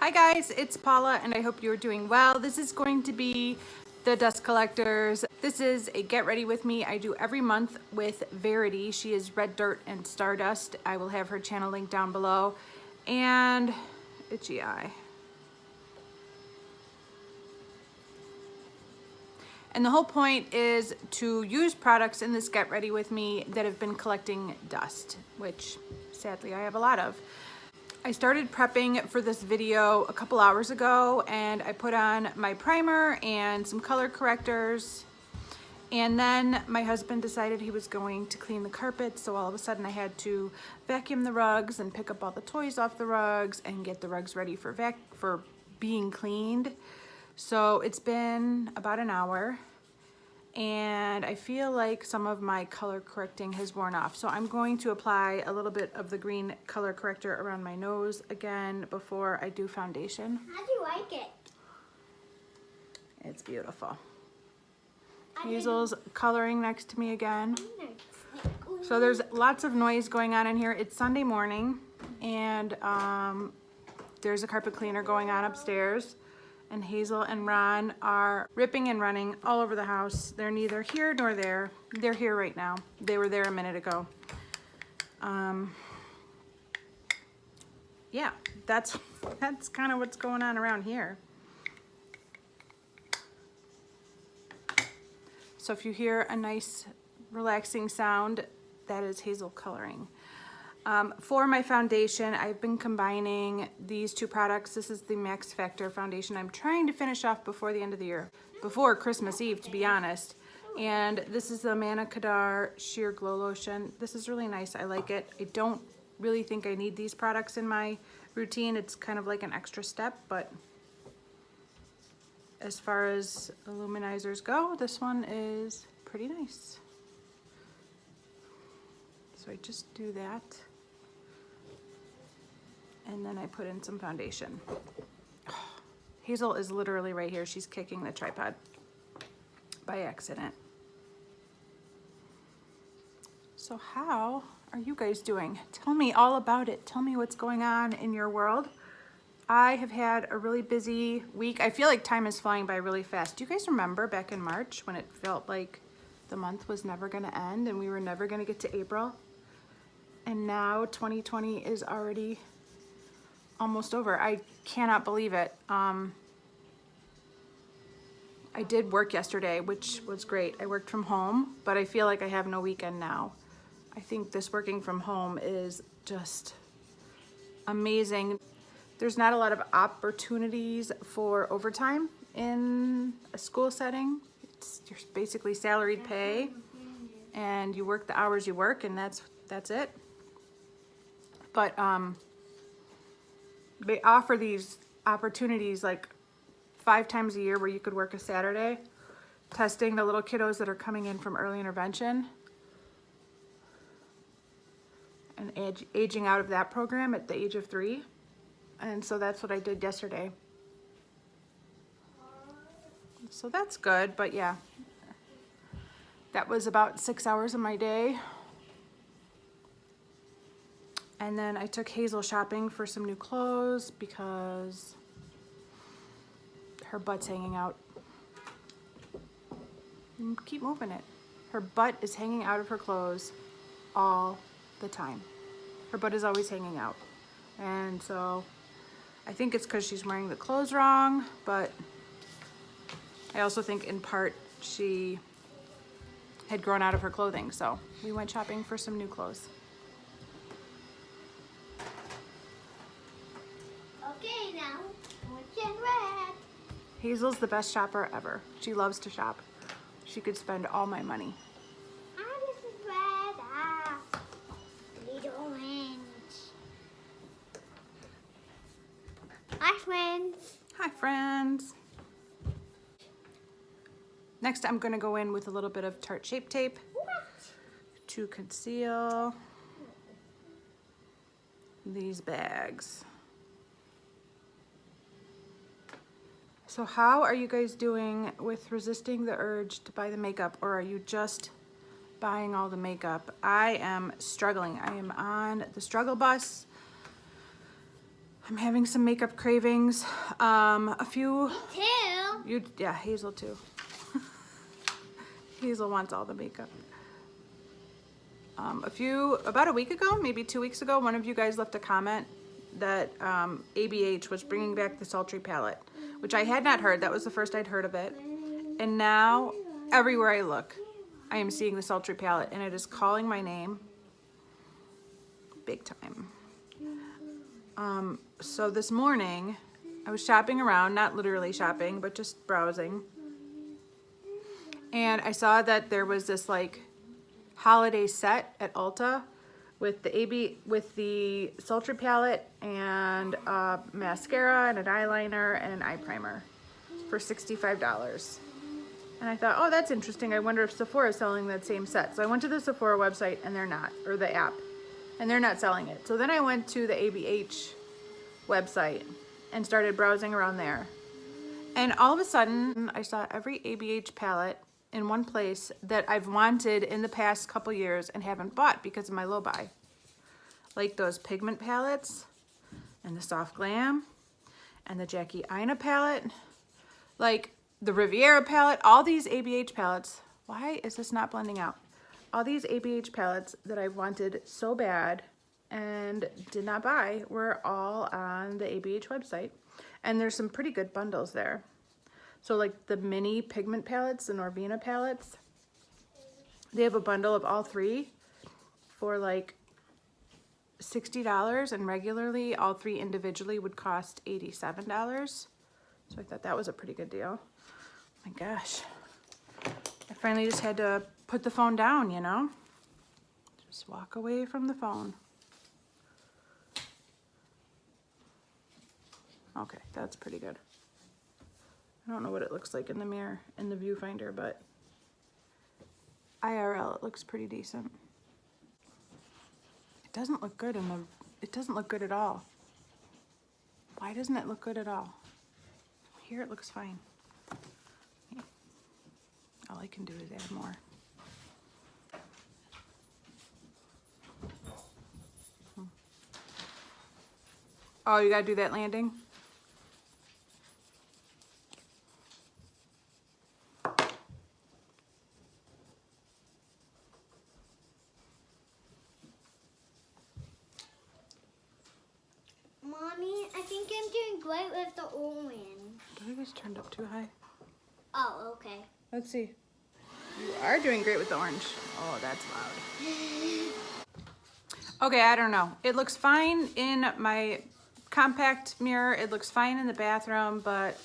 Hi guys, it's Paula and I hope you're doing well. This is going to be the dust collectors. This is a get ready with me I do every month with Verity. She is Red Dirt and Stardust. I will have her channel link down below. And itchy eye. And the whole point is to use products in this get ready with me that have been collecting dust, which sadly I have a lot of. I started prepping for this video a couple hours ago and I put on my primer and some color correctors, and then my husband decided he was going to clean the carpet, so all of a sudden I had to vacuum the rugs and pick up all the toys off the rugs and get the rugs ready for being cleaned. So it's been about an hour and I feel like some of my color correcting has worn off. So I'm going to apply a little bit of the green color corrector around my nose again before I do foundation. How do you like it? It's beautiful. Hazel's coloring next to me again. So there's lots of noise going on in here. It's Sunday morning and there's a carpet cleaner going on upstairs. And Hazel and Ron are ripping and running all over the house. They're neither here nor there. They're here right now. They were there a minute ago. Yeah, that's kind of what's going on around here. So if you hear a nice relaxing sound, that is Hazel coloring. For my foundation, I've been combining these two products. This is the Max Factor foundation. I'm trying to finish off before the end of the year, before Christmas Eve, to be honest. And this is the Mana Kadar Sheer Glow Lotion. This is really nice. I like it. I don't really think I need these products in my routine. It's kind of like an extra step, but as far as illuminizers go, this one is pretty nice. So I just do that. And then I put in some foundation. Oh, Hazel is literally right here. She's kicking the tripod by accident. So how are you guys doing? Tell me all about it. Tell me what's going on in your world. I have had a really busy week. I feel like time is flying by really fast. Do you guys remember back in March when it felt like the month was never gonna end and we were never gonna get to April? And now 2020 is already almost over. I cannot believe it. I did work yesterday, which was great. I worked from home, but I feel like I have no weekend now. I think this working from home is just amazing. There's not a lot of opportunities for overtime in a school setting. You're basically salaried pay and you work the hours you work and that's it. But they offer these opportunities like 5 times a year where you could work a Saturday testing the little kiddos that are coming in from early intervention and aging out of that program at the age of 3. And so that's what I did yesterday. So that's good, but yeah, that was about 6 hours of my day. And then I took Hazel shopping for some new clothes because her butt's hanging out. Keep moving it. Her butt is hanging out of her clothes all the time. Her butt is always hanging out. And so I think it's because she's wearing the clothes wrong, but I also think in part she had grown out of her clothing. So we went shopping for some new clothes. Okay, now, what's in red? Hazel's the best shopper ever. She loves to shop. She could spend all my money. This is red. Need orange. Hi, friends. Hi, friends. Next, I'm gonna go in with a little bit of Tarte Shape Tape to conceal these bags. So how are you guys doing with resisting the urge to buy the makeup, or are you just buying all the makeup? I am struggling. I am on the struggle bus. I'm having some makeup cravings. A few, Two. yeah, Hazel too. Hazel wants all the makeup. About a week ago, maybe 2 weeks ago, one of you guys left a comment that ABH was bringing back the sultry palette, which I had not heard. That was the first I'd heard of it. And now, everywhere I look, I am seeing the sultry palette, and it is calling my name big time. So this morning, I was shopping around, not literally shopping, but just browsing. And I saw that there was this like holiday set at Ulta with the sultry palette and mascara and an eyeliner and an eye primer for $65. And I thought, oh, that's interesting. I wonder if Sephora is selling that same set. So I went to the Sephora website and they're not, or the app, and they're not selling it. So then I went to the ABH website and started browsing around there. And all of a sudden, I saw every ABH palette in one place that I've wanted in the past couple years and haven't bought because of my low buy. Like those pigment palettes and the Soft Glam and the Jackie Aina palette, like the Riviera palette, all these ABH palettes. Why is this not blending out? All these ABH palettes that I wanted so bad and did not buy were all on the ABH website. And there's some pretty good bundles there. So like the mini pigment palettes, the Norvina palettes, they have a bundle of all three for like $60, and regularly all three individually would cost $87. So I thought that was a pretty good deal. My gosh. I finally just had to put the phone down, you know? Just walk away from the phone. Okay, that's pretty good. I don't know what it looks like in the mirror, in the viewfinder, but IRL, it looks pretty decent. It doesn't look good it doesn't look good at all. Why doesn't it look good at all? Here it looks fine. All I can do is add more. Oh, you gotta do that landing? Mommy, I think I'm doing great with the orange. Did I just turned up too high? Oh, okay. Let's see. You are doing great with the orange. Oh, that's loud. Okay, I don't know. It looks fine in my compact mirror. It looks fine in the bathroom, but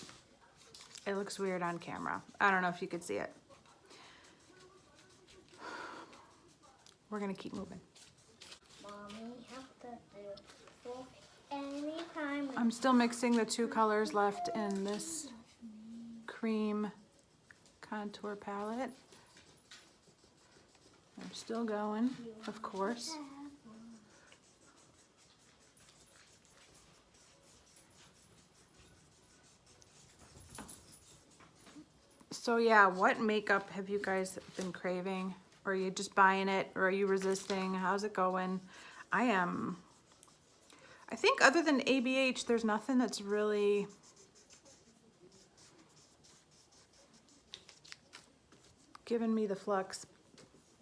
it looks weird on camera. I don't know if you could see it. We're gonna keep moving. Mommy, have to do anytime. I'm still mixing the two colors left in this cream contour palette. I'm still going, of course. So yeah, what makeup have you guys been craving? Or are you just buying it? Or are you resisting? How's it going? I think other than ABH, there's nothing that's really giving me the flux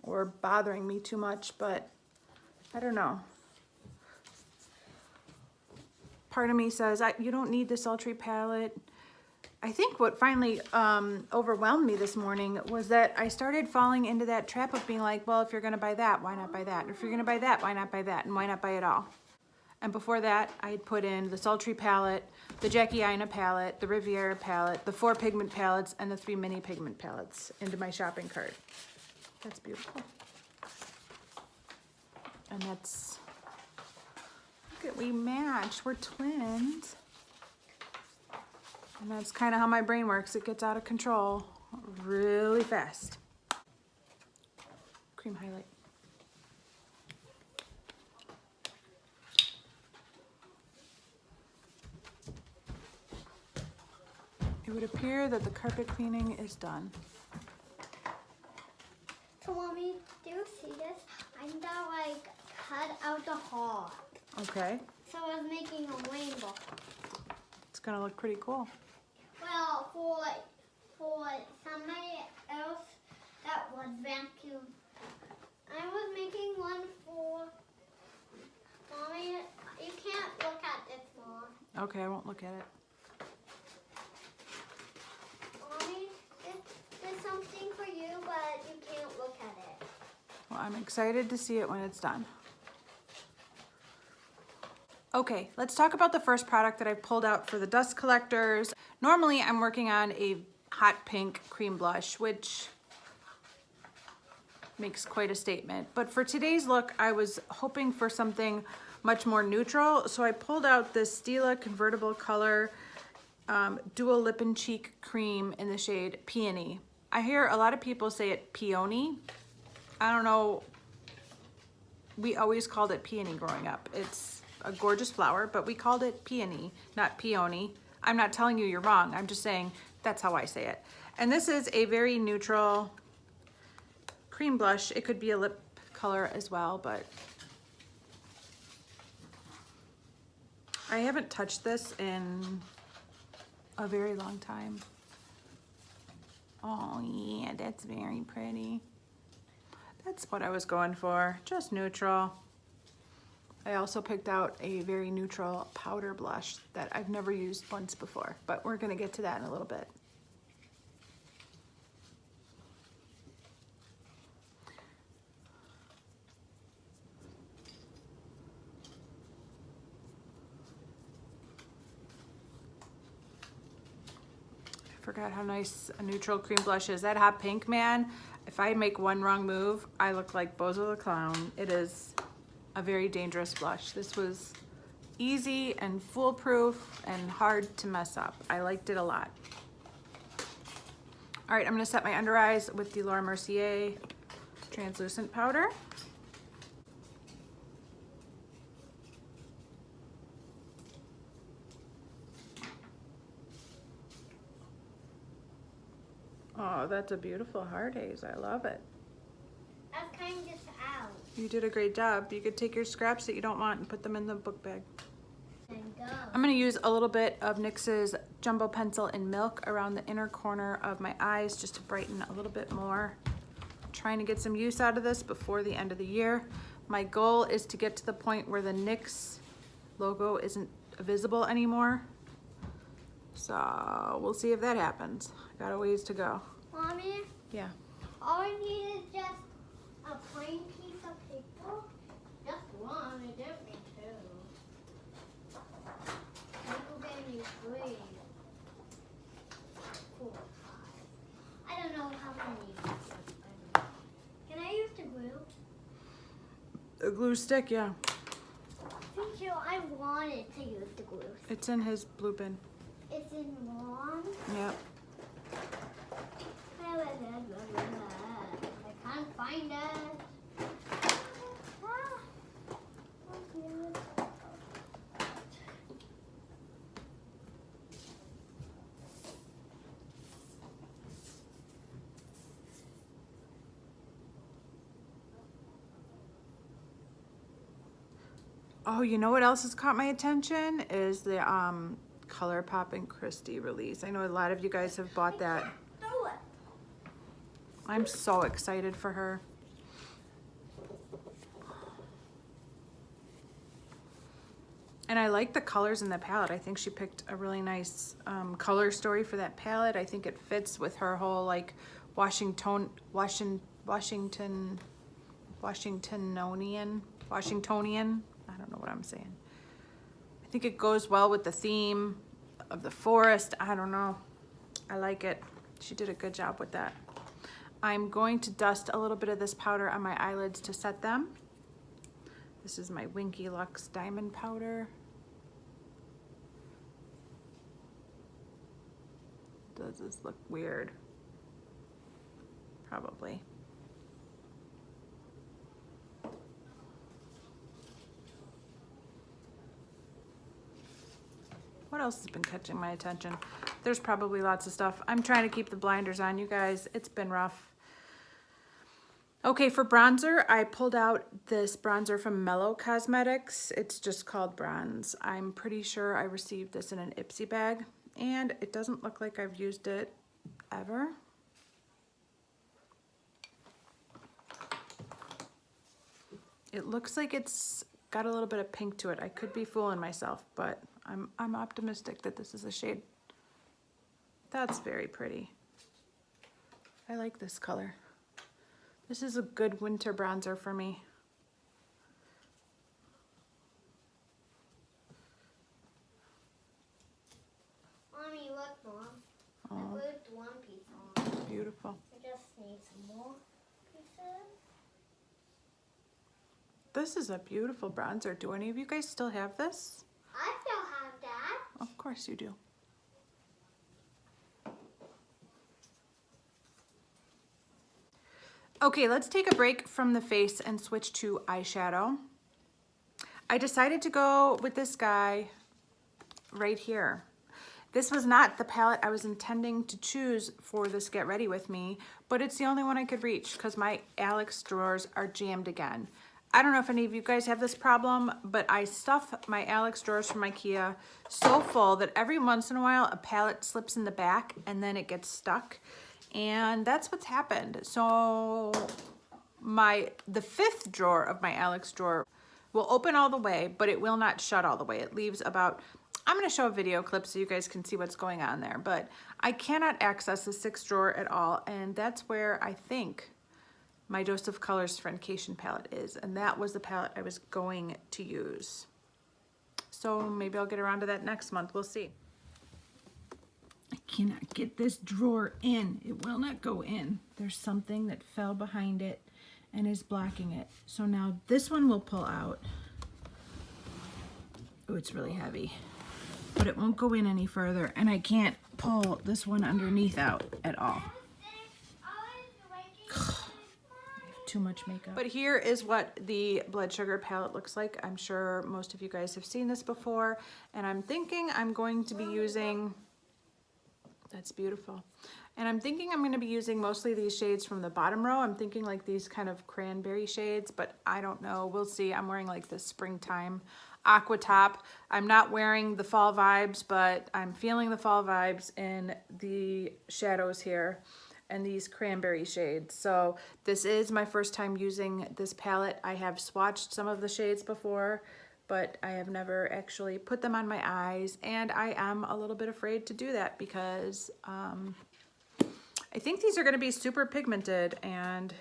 or bothering me too much, but I don't know. Part of me says, you don't need the sultry palette. I think what finally overwhelmed me this morning was that I started falling into that trap of being like, well, if you're gonna buy that, why not buy that? If you're gonna buy that, why not buy that? And why not buy it all? And before that, I had put in the sultry palette, the Jackie Aina palette, the Riviera palette, the 4 pigment palettes, and the 3 mini pigment palettes into my shopping cart. That's beautiful. And that's, look at, we match, we're twins. And that's kind of how my brain works. It gets out of control really fast. Cream highlight. It would appear that the carpet cleaning is done. So Mommy, do you see this? I'm gonna like cut out the hole. Okay. So So I was making a rainbow. It's gonna look pretty cool. Well, for somebody else that was vacuum, I was making one for Mommy. You can't look at this, Mom. Okay, I won't look at it. Mommy, there's something for you, but you can't look at it. Well, I'm excited to see it when it's done. Okay, let's talk about the first product that I've pulled out for the dust collectors. Normally, I'm working on a hot pink cream blush, which makes quite a statement. But for today's look, I was hoping for something much more neutral. So I pulled out this Stila convertible color dual lip and cheek cream in the shade Peony. I hear a lot of people say it peony. I don't know. We always called it peony growing up. It's a gorgeous flower, but we called it peony, not peony. I'm not telling you you're wrong. I'm just saying that's how I say it. And this is a very neutral cream blush. It could be a lip color as well, but I haven't touched this in a very long time. Oh yeah, that's very pretty. That's what I was going for, just neutral. I also picked out a very neutral powder blush that I've never used once before, but we're gonna get to that in a little bit. I forgot how nice a neutral cream blush is. That hot pink, man, if I make one wrong move, I look like Bozo the Clown. It is a very dangerous blush. This was easy and foolproof and hard to mess up. I liked it a lot. All right, I'm gonna set my under eyes with the Laura Mercier translucent powder. Oh, that's a beautiful heart haze. I love it. That's kind of out. You did a great job. You could take your scraps that you don't want and put them in the book bag. And go. I'm gonna use a little bit of NYX's Jumbo Pencil in Milk around the inner corner of my eyes just to brighten a little bit more. Trying to get some use out of this before the end of the year. My goal is to get to the point where the NYX logo isn't visible anymore. So we'll see if that happens. Got a ways to go. Mommy, Yeah. all I need is just a plain piece of paper. Just one. I don't need two. People gave me 3, 4, 5. I don't know how many. Can I use the glue? A glue stick, yeah. Thank you. I wanted to use the glue. It's in his blue bin. It's in one. Yep. I can't find it. Oh, you know what else has caught my attention is the ColourPop and Christie release. I know a lot of you guys have bought that. Do it. I'm so excited for her. And I like the colors in the palette. I think she picked a really nice color story for that palette. I think it fits with her whole like Washingtonian, I don't know what I'm saying. I think it goes well with the theme of the forest. I don't know. I like it. She did a good job with that. I'm going to dust a little bit of this powder on my eyelids to set them. This is my Winky Lux Diamond Powder. Does this look weird? Probably. What else has been catching my attention? There's probably lots of stuff. I'm trying to keep the blinders on, you guys. It's been rough. Okay, for bronzer, I pulled out this bronzer from Mellow Cosmetics. It's just called Bronze. I'm pretty sure I received this in an Ipsy bag, and it doesn't look like I've used it ever. It looks like it's got a little bit of pink to it. I could be fooling myself, but I'm optimistic that this is a shade. That's very pretty. I like this color. This is a good winter bronzer for me. Mommy, look, Mom. I Oh, glued one piece on. beautiful. I just need some more pieces. This is a beautiful bronzer. Do any of you guys still have this? I still have that. Of course you do. Okay, let's take a break from the face and switch to eyeshadow. I decided to go with this guy right here. This was not the palette I was intending to choose for this Get Ready With Me, but it's the only one I could reach because my Alex drawers are jammed again. I don't know if any of you guys have this problem, but I stuff my Alex drawers from IKEA so full that every once in a while a palette slips in the back and then it gets stuck. And that's what's happened. So the fifth drawer of my Alex drawer will open all the way, but it will not shut all the way. It leaves about, I'm gonna show a video clip so you guys can see what's going on there, but I cannot access the sixth drawer at all. And that's where I think my Dose of Colors Friendcation palette is. And that was the palette I was going to use. So maybe I'll get around to that next month, we'll see. I cannot get this drawer in. It will not go in. There's something that fell behind it and is blocking it. So now this one will pull out. Oh, it's really heavy, but it won't go in any further. And I can't pull this one underneath out at all. I have too much makeup. But here is what the blood sugar palette looks like. I'm sure most of you guys have seen this before, and I'm thinking I'm going to be using, that's beautiful. And I'm thinking I'm gonna be using mostly these shades from the bottom row. I'm thinking like these kind of cranberry shades, but I don't know, we'll see. I'm wearing like this springtime aqua top. I'm not wearing the fall vibes, but I'm feeling the fall vibes in the shadows here and these cranberry shades. So this is my first time using this palette. I have swatched some of the shades before, but I have never actually put them on my eyes, and I am a little bit afraid to do that because I think these are gonna be super pigmented and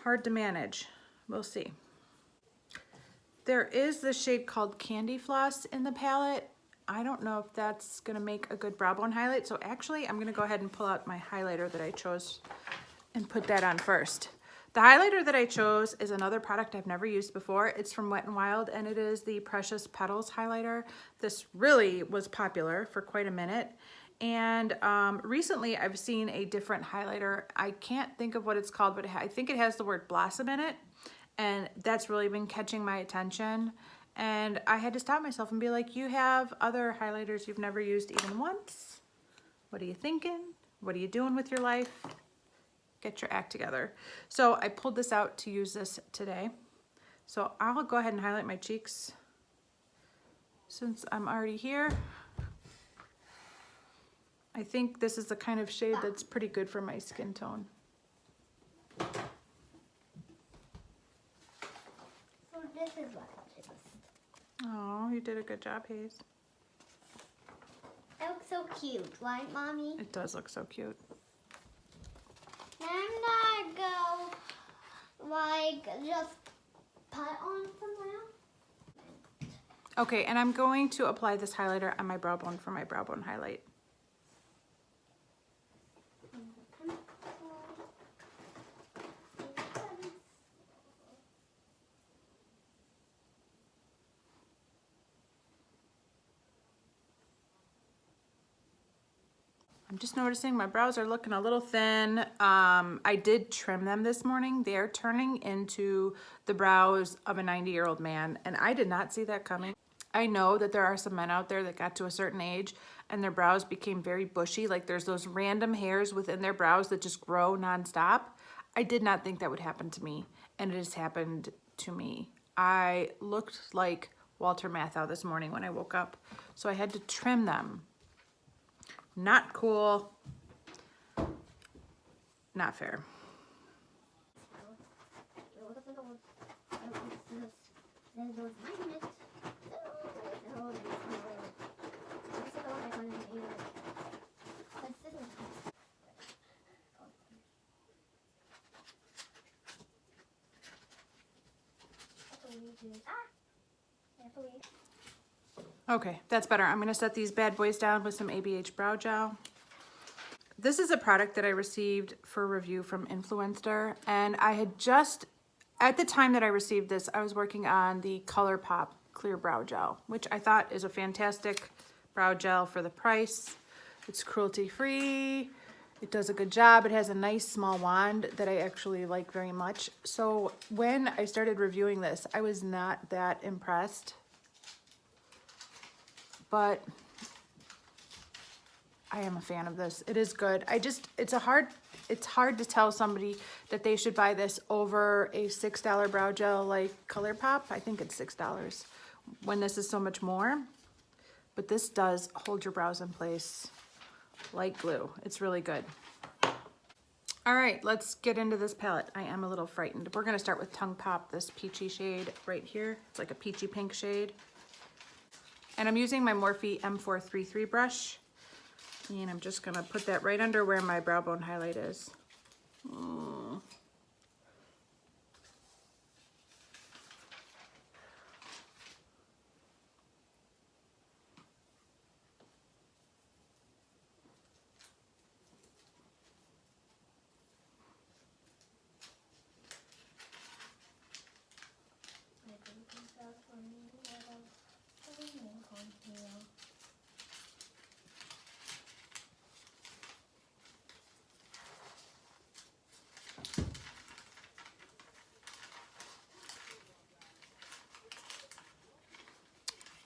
hard to manage. We'll see. There is this shade called Candy Floss in the palette. I don't know if that's gonna make a good brow bone highlight, so actually I'm gonna go ahead and pull out my highlighter that I chose and put that on first. The highlighter that I chose is another product I've never used before. It's from Wet n Wild, and it is the Precious Petals highlighter. This really was popular for quite a minute. And recently I've seen a different highlighter. I can't think of what it's called, but I think it has the word Blossom in it. And that's really been catching my attention. And I had to stop myself and be like, you have other highlighters you've never used even once. What are you thinking? What are you doing with your life? Get your act together. So I pulled this out to use this today. So I'll go ahead and highlight my cheeks since I'm already here. I think this is the kind of shade that's pretty good for my skin tone. So this is what I chose. Oh, you did a good job, Hayes. It looks so cute, right, Mommy? It does look so cute. Now I'm gonna go, like, just put on somewhere. Okay, and I'm going to apply this highlighter on my brow bone for my brow bone highlight. I'm just noticing my brows are looking a little thin. I did trim them this morning. They're turning into the brows of a 90-year-old man, and I did not see that coming. I know that there are some men out there that got to a certain age and their brows became very bushy, like there's those random hairs within their brows that just grow nonstop. I did not think that would happen to me, and it has happened to me. I looked like Walter Matthau this morning when I woke up, so I had to trim them. Not cool. Not fair. Okay, that's better. I'm gonna set these bad boys down with some ABH Brow Gel. This is a product that I received for review from Influencer, and I had just, at the time that I received this, I was working on the ColourPop Clear Brow Gel, which I thought is a fantastic brow gel for the price. It's cruelty-free. It does a good job. It has a nice small wand that I actually like very much. So when I started reviewing this, I was not that impressed. But I am a fan of this. It is good. It's hard to tell somebody that they should buy this over a $6 brow gel like ColourPop. I think it's $6 when this is so much more. But this does hold your brows in place like glue. It's really good. All right, let's get into this palette. I am a little frightened. We're gonna start with Tongue Pop, this peachy shade right here. It's like a peachy pink shade. And I'm using my Morphe M433 brush. And I'm just gonna put that right under where my brow bone highlight is.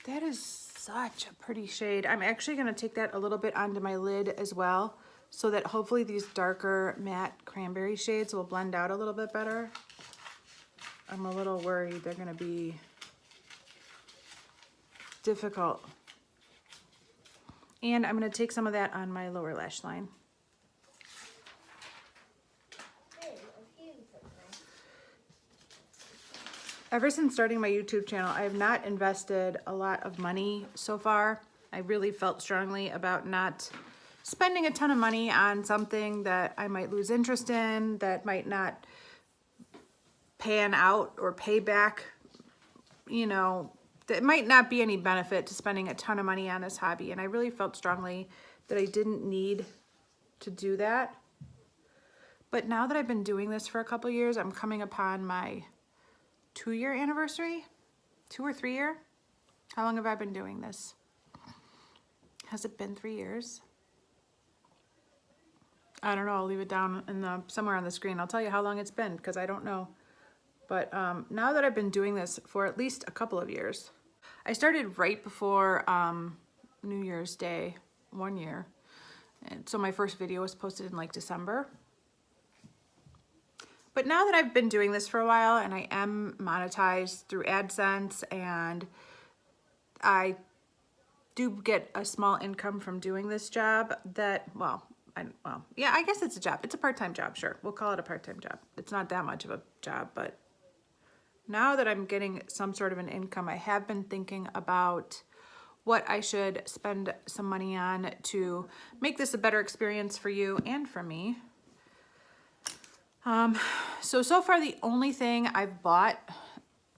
That is such a pretty shade. I'm actually gonna take that a little bit onto my lid as well, so that hopefully these darker matte cranberry shades will blend out a little bit better. I'm a little worried they're gonna be difficult. And I'm gonna take some of that on my lower lash line. Ever since starting my YouTube channel, I have not invested a lot of money so far. I really felt strongly about not spending a ton of money on something that I might lose interest in, that might not pan out or pay back, you know, that might not be any benefit to spending a ton of money on this hobby. And I really felt strongly that I didn't need to do that. But now that I've been doing this for a couple years, I'm coming upon my 2-year anniversary, 2 or 3 year. How long have I been doing this? Has it been 3 years? I don't know. I'll leave it down in the somewhere on the screen. I'll tell you how long it's been because I don't know. But now that I've been doing this for at least a couple of years, I started right before New Year's Day, 1 year. And so my first video was posted in like December. But now that I've been doing this for a while and I am monetized through AdSense and I do get a small income from doing this job that, yeah, I guess it's a job. It's a part-time job, sure. We'll call it a part-time job. It's not that much of a job, but now that I'm getting some sort of an income, I have been thinking about what I should spend some money on to make this a better experience for you and for me. So far the only thing I've bought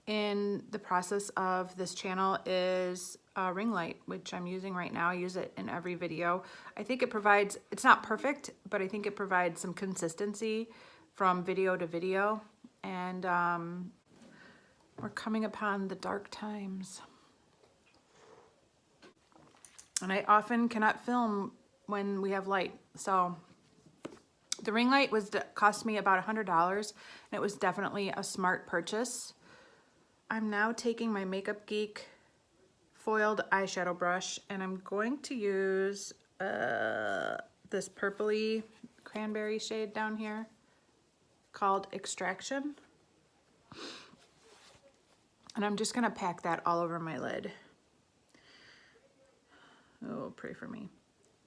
in the process of this channel is a ring light, which I'm using right now. I use it in every video. I think it provides, it's not perfect, but I think it provides some consistency from video to video. And we're coming upon the dark times. And I often cannot film when we have light, so the ring light cost me about $100, and it was definitely a smart purchase. I'm now taking my Makeup Geek foiled eyeshadow brush, and I'm going to use this purpley cranberry shade down here, called Extraction. And I'm just gonna pack that all over my lid. Oh, pray for me.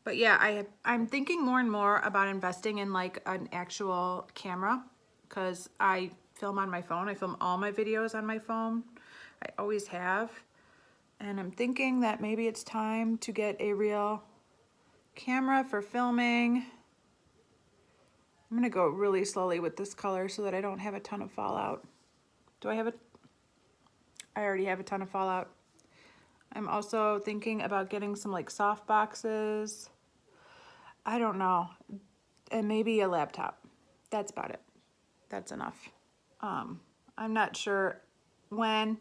But yeah, I'm thinking more and more about investing in like an actual camera, because I film on my phone. I film all my videos on my phone. I always have. And I'm thinking that maybe it's time to get a real camera for filming. I'm gonna go really slowly with this color so that I don't have a ton of fallout. Do I have I already have a ton of fallout. I'm also thinking about getting some like soft boxes. I don't know. And maybe a laptop. That's about it. That's enough. I'm not sure when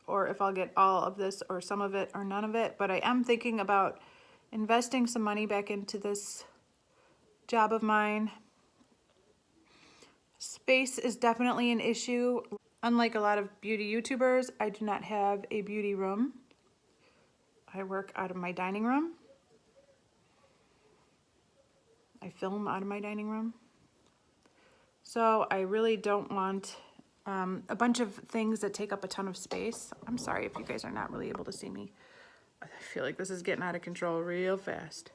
or if I'll get all of this or some of it or none of it, but I am thinking about investing some money back into this job of mine. Space is definitely an issue. Unlike a lot of beauty YouTubers, I do not have a beauty room. I work out of my dining room. I film out of my dining room. So I really don't want a bunch of things that take up a ton of space. I'm sorry if you guys are not really able to see me. I feel like this is getting out of control real fast.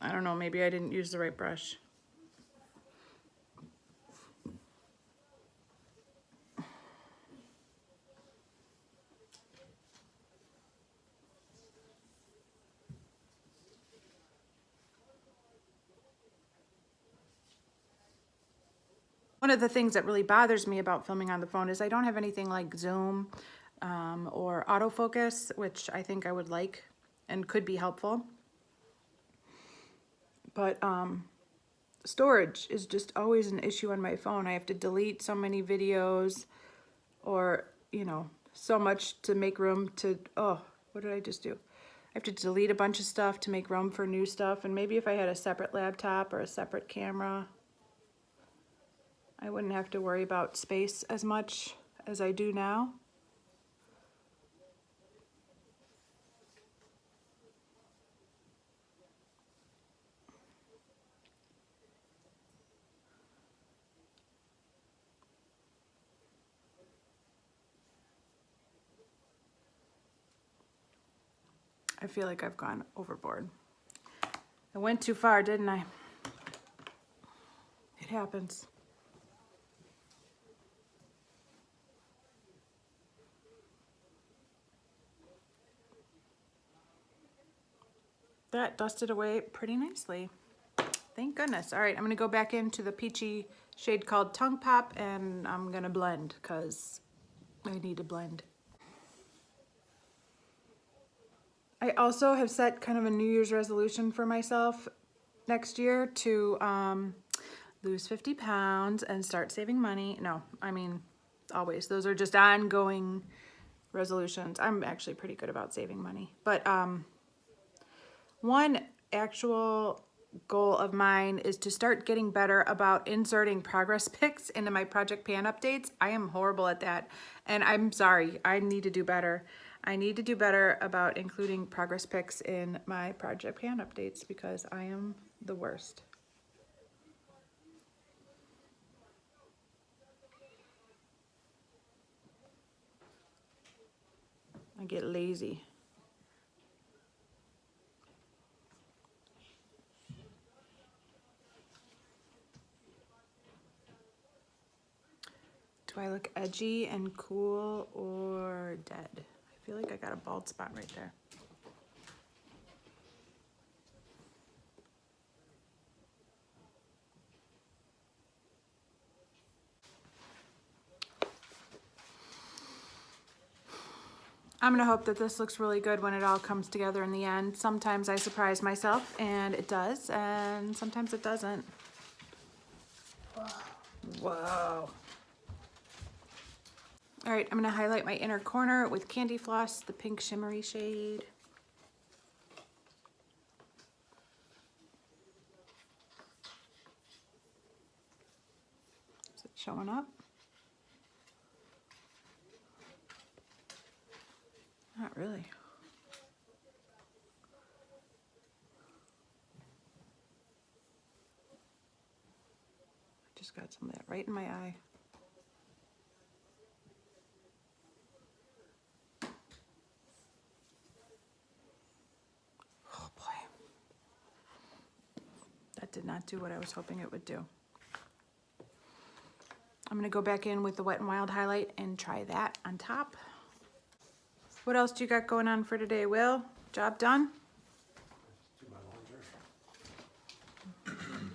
I don't know, maybe I didn't use the right brush. One of the things that really bothers me about filming on the phone is I don't have anything like zoom or autofocus, which I think I would like and could be helpful. But storage is just always an issue on my phone. I have to delete so many videos or, you know, so much to make room to, oh, what did I just do? I have to delete a bunch of stuff to make room for new stuff. And maybe if I had a separate laptop or a separate camera, I wouldn't have to worry about space as much as I do now. I feel like I've gone overboard. I went too far, didn't I? It happens. That dusted away pretty nicely. Thank goodness. All right, I'm gonna go back into the peachy shade called Tongue Pop, and I'm gonna blend because I need to blend. I also have set kind of a New Year's resolution for myself next year to lose 50 pounds and start saving money. No, I mean, always. Those are just ongoing resolutions. I'm actually pretty good about saving money. But one actual goal of mine is to start getting better about inserting progress pics into my Project Pan updates. I am horrible at that, and I'm sorry. I need to do better. I need to do better about including progress pics in my Project Pan updates because I am the worst. I get lazy. Do I look edgy and cool or dead? I feel like I got a bald spot right there. I'm gonna hope that this looks really good when it all comes together in the end. Sometimes I surprise myself and it does, and sometimes it doesn't. Whoa. All right, I'm gonna highlight my inner corner with Candy Floss, the pink shimmery shade. Is it showing up? Not really. Just got some of that right in my eye. Oh boy. That did not do what I was hoping it would do. I'm gonna go back in with the Wet n Wild highlight and try that on top. What else do you got going on for today, Will? Job done? Do my laundry. And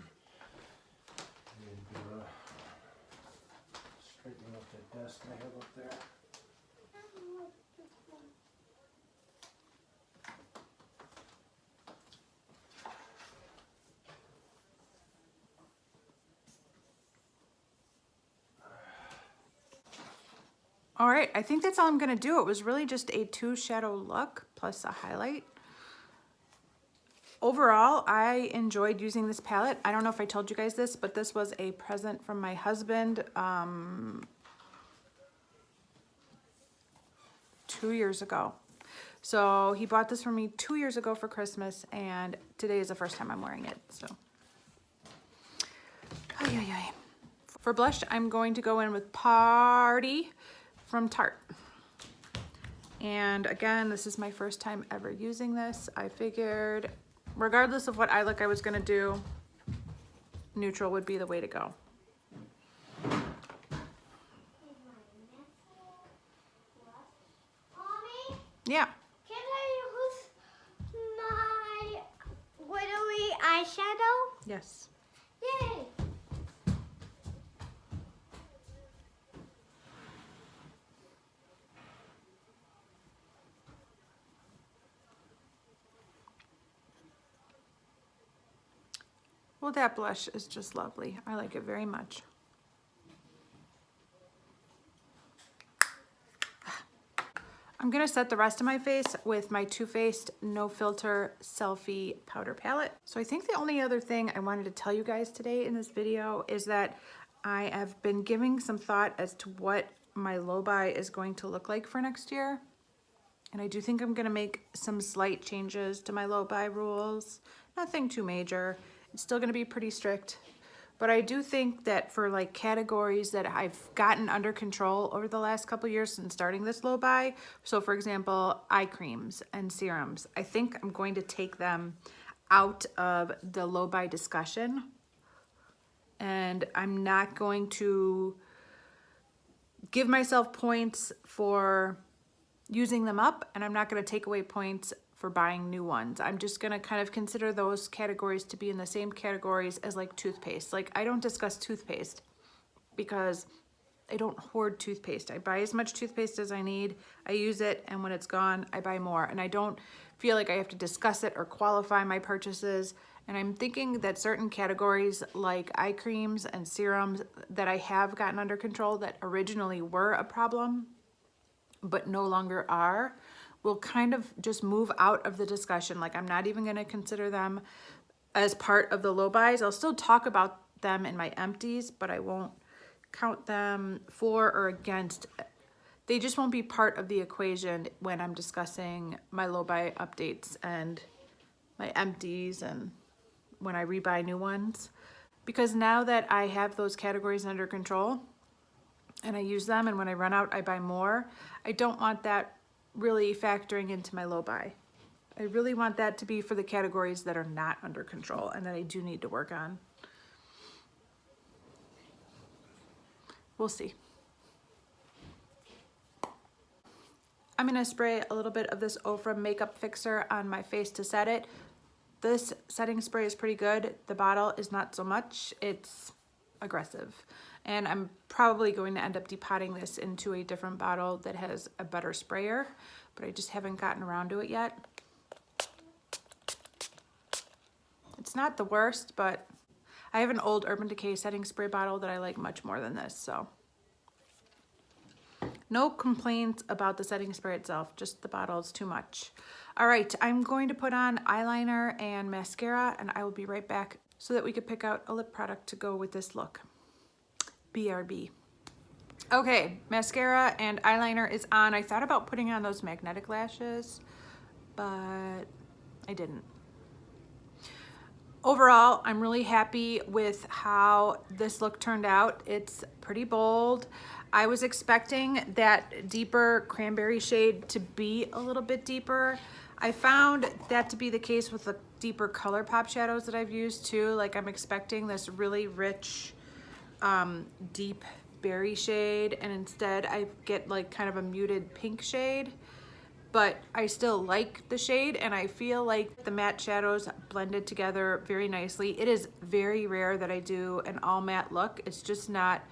straightening up that desk I have up there. All right, I think that's all I'm gonna do. It was really just a 2 shadow look plus a highlight. Overall, I enjoyed using this palette. I don't know if I told you guys this, but this was a present from my husband 2 years ago. So he bought this for me 2 years ago for Christmas, and today is the first time I'm wearing it, so. Ay, ay, ay. For blush, I'm going to go in with Party from Tarte. And again, this is my first time ever using this. I figured, regardless of what eye look I was gonna do, neutral would be the way to go. Mommy, Yeah. can I use my glittery eyeshadow? Yes. Yay! Well, that blush is just lovely. I like it very much. I'm gonna set the rest of my face with my Too Faced No Filter Selfie Powder Palette. So I think the only other thing I wanted to tell you guys today in this video is that I have been giving some thought as to what my low buy is going to look like for next year. And I do think I'm gonna make some slight changes to my low buy rules. Nothing too major. It's still gonna be pretty strict. But I do think that for like categories that I've gotten under control over the last couple years since starting this low buy, so for example, eye creams and serums, I think I'm going to take them out of the low buy discussion. And I'm not going to give myself points for using them up, and I'm not going to take away points for buying new ones. I'm just gonna kind of consider those categories to be in the same categories as like toothpaste. Like I don't discuss toothpaste because I don't hoard toothpaste. I buy as much toothpaste as I need, I use it, and when it's gone, I buy more. And I don't feel like I have to discuss it or qualify my purchases. And I'm thinking that certain categories like eye creams and serums that I have gotten under control that originally were a problem, but no longer are, will kind of just move out of the discussion. Like I'm not even gonna consider them as part of the low buys. I'll still talk about them in my empties, but I won't count them for or against. They just won't be part of the equation when I'm discussing my low buy updates and my empties and when I rebuy new ones. Because now that I have those categories under control and I use them, and when I run out, I buy more, I don't want that really factoring into my low buy. I really want that to be for the categories that are not under control and that I do need to work on. We'll see. I'm gonna spray a little bit of this Ofra Makeup Fixer on my face to set it. This setting spray is pretty good. The bottle is not so much. It's aggressive. And I'm probably going to end up depotting this into a different bottle that has a better sprayer, but I just haven't gotten around to it yet. It's not the worst, but I have an old Urban Decay setting spray bottle that I like much more than this, so. No complaints about the setting spray itself, just the bottle is too much. All right, I'm going to put on eyeliner and mascara, and I will be right back so that we could pick out a lip product to go with this look. BRB. Okay, mascara and eyeliner is on. I thought about putting on those magnetic lashes, but I didn't. Overall, I'm really happy with how this look turned out. It's pretty bold. I was expecting that deeper cranberry shade to be a little bit deeper. I found that to be the case with the deeper ColourPop shadows that I've used too. Like I'm expecting this really rich, deep berry shade, and instead I get like kind of a muted pink shade. But I still like the shade, and I feel like the matte shadows blended together very nicely. It is very rare that I do an all matte look. It's just not,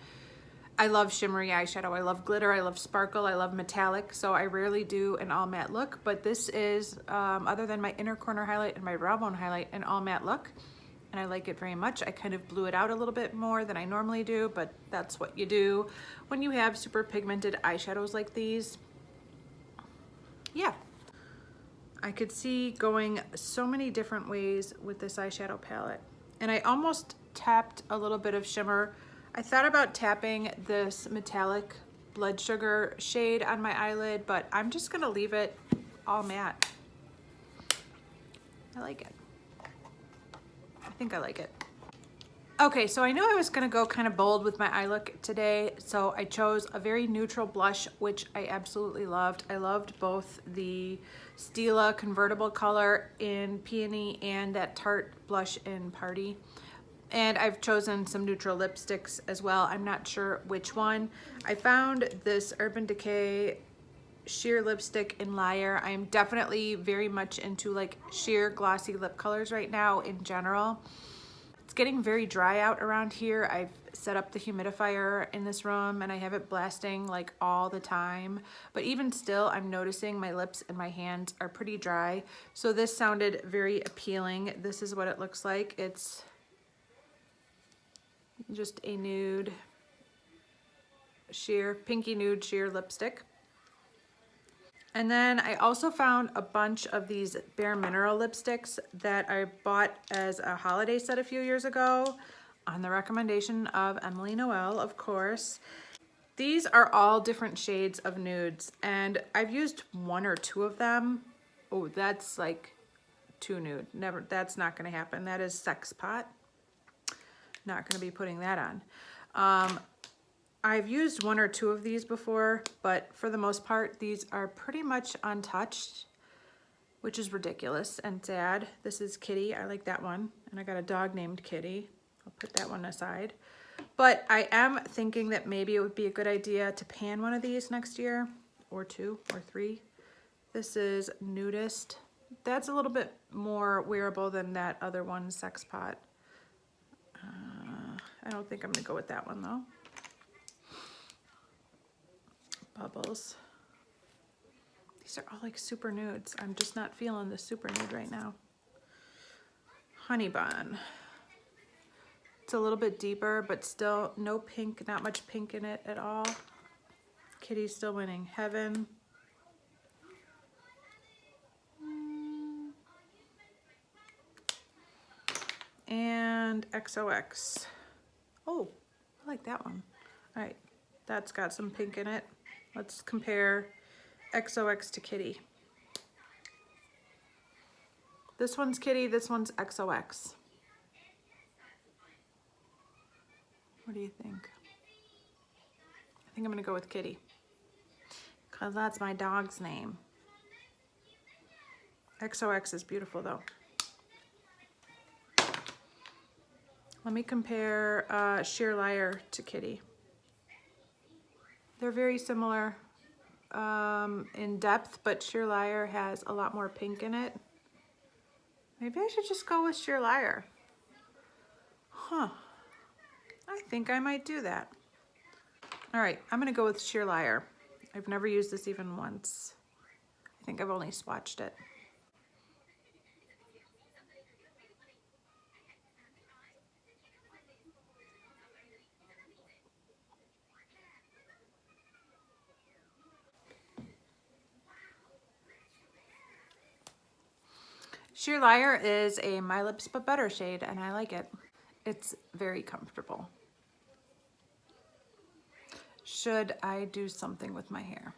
I love shimmery eyeshadow. I love glitter, I love sparkle, I love metallic. So I rarely do an all matte look, but this is, other than my inner corner highlight and my brow bone highlight, an all matte look. And I like it very much. I kind of blew it out a little bit more than I normally do, but that's what you do when you have super pigmented eyeshadows like these. Yeah, I could see going so many different ways with this eyeshadow palette. And I almost tapped a little bit of shimmer. I thought about tapping this metallic blood sugar shade on my eyelid, but I'm just gonna leave it all matte. I like it. I think I like it. Okay, so I knew I was gonna go kind of bold with my eye look today, so I chose a very neutral blush, which I absolutely loved. I loved both the Stila convertible color in Peony and that Tarte blush in Party. And I've chosen some neutral lipsticks as well. I'm not sure which one. I found this Urban Decay sheer lipstick in Liar. I am definitely very much into like sheer glossy lip colors right now in general. It's getting very dry out around here. I've set up the humidifier in this room and I have it blasting like all the time. But even still, I'm noticing my lips and my hands are pretty dry. So this sounded very appealing. This is what it looks like. It's just a nude sheer, pinky nude sheer lipstick. And then I also found a bunch of these Bare Mineral lipsticks that I bought as a holiday set a few years ago on the recommendation of Emily Noel, of course. These are all different shades of nudes, and I've used one or two of them. Oh, that's like too nude. Never, that's not gonna happen. That is Sex Pot. Not gonna be putting that on. I've used one or two of these before, but for the most part, these are pretty much untouched, which is ridiculous and sad. This is Kitty, I like that one. And I got a dog named Kitty. I'll put that one aside. But I am thinking that maybe it would be a good idea to pan one of these next year, or two, or three. This is Nudist. That's a little bit more wearable than that other one, Sex Pot. I don't think I'm gonna go with that one though. Bubbles. These are all like super nudes. I'm just not feeling the super nude right now. Honey Bun. It's a little bit deeper, but still no pink, not much pink in it at all. Kitty's still winning. Heaven. And XOX. Oh, I like that one. All right, that's got some pink in it. Let's compare XOX to Kitty. This one's Kitty, this one's XOX. What do you think? I think I'm gonna go with Kitty, because that's my dog's name. XOX is beautiful though. Let me compare Sheer Liar to Kitty. They're very similar in depth, but Sheer Liar has a lot more pink in it. Maybe I should just go with Sheer Liar. Huh. I think I might do that. All right, I'm gonna go with Sheer Liar. I've never used this even once. I think I've only swatched it. Sheer Liar is a My Lips But Better shade, and I like it. It's very comfortable. Should I do something with my hair?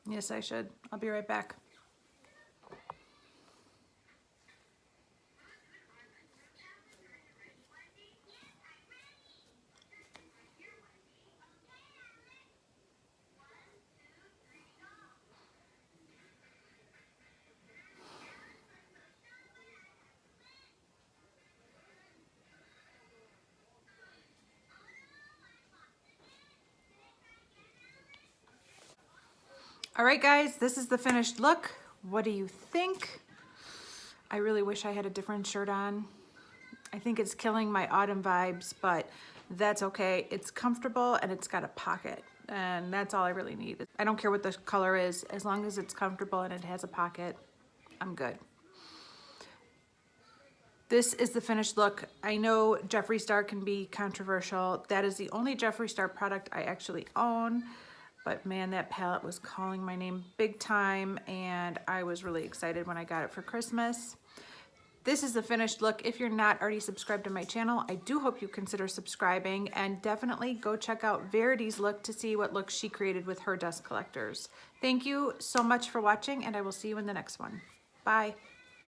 Yes, I should. I'll be right back. All right, guys, this is the finished look. What do you think? I really wish I had a different shirt on. I think it's killing my autumn vibes, but that's okay. It's comfortable and it's got a pocket, and that's all I really need. I don't care what the color is, as long as it's comfortable and it has a pocket, I'm good. This is the finished look. I know Jeffree Star can be controversial. That is the only Jeffree Star product I actually own. But man, that palette was calling my name big time, and I was really excited when I got it for Christmas. This is the finished look. If you're not already subscribed to my channel, I do hope you consider subscribing, and definitely go check out Verity's look to see what looks she created with her dust collectors. Thank you so much for watching, and I will see you in the next one. Bye.